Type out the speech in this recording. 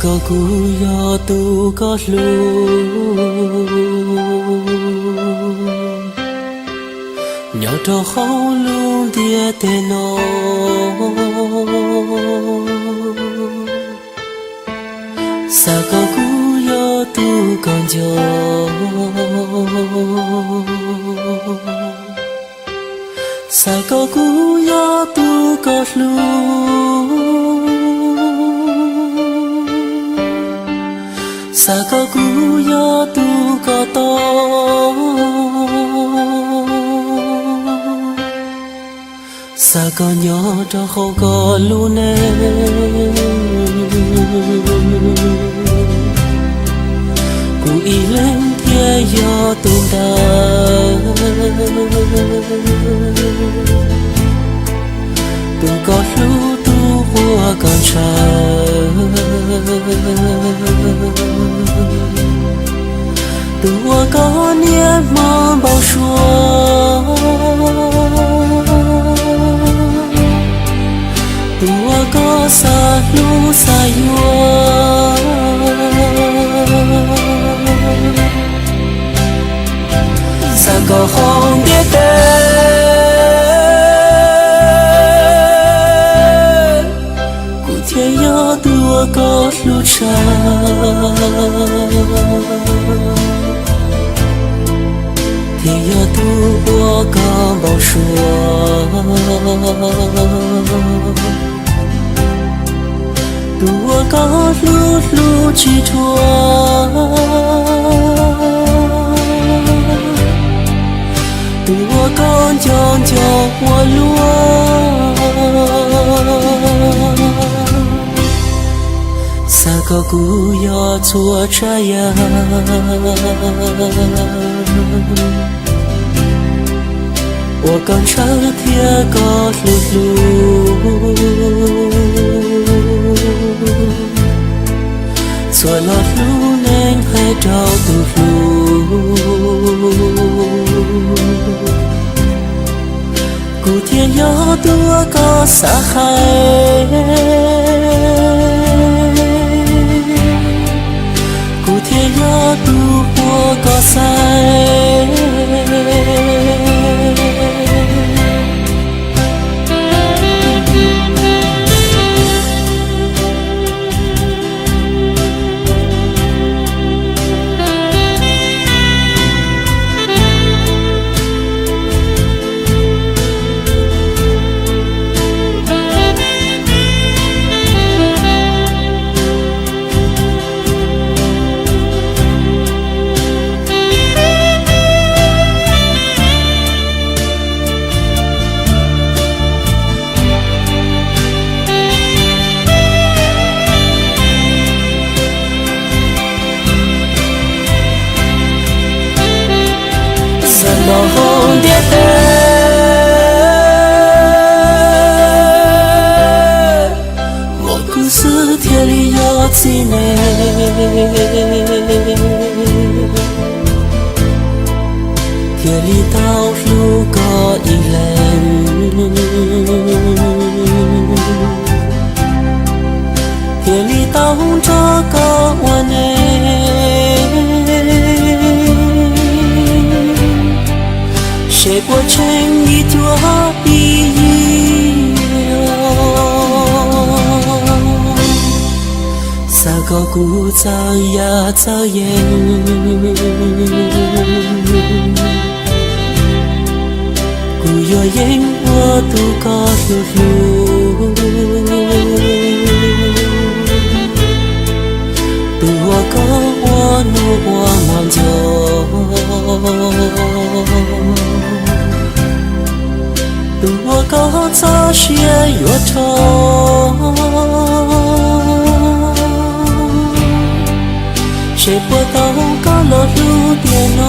có cú yo tu có lu nhỏ trò khâu luôn tia tê nó sa có cú yo tu còn gió sa có cú yo tu có lu sa có cú yo tu có to sa có nhỏ cho không có lu nè cú y lên kia yo tu ta tu có lu tu qua con trời tua có niềm mong bao xua tua có xa lu xa yua xa có không biết tên cụ thể yo tua có lu cha thì yo tu qua có bao xua tu có lu lu chỉ thua tu con chọn cho hoa lúa sa có cú yo chua trái ya我刚唱的天高噜噜，做了路能还找不路，古天要多个撒海，古天要多我个塞。không biết tên một故事贴里有几年贴里道路có一lần贴里道这个我呢谁过成一朵一撒个古早呀早烟古有烟我都告诉路都我告我努我忙就都我告早些有头谁不懂高了路点哦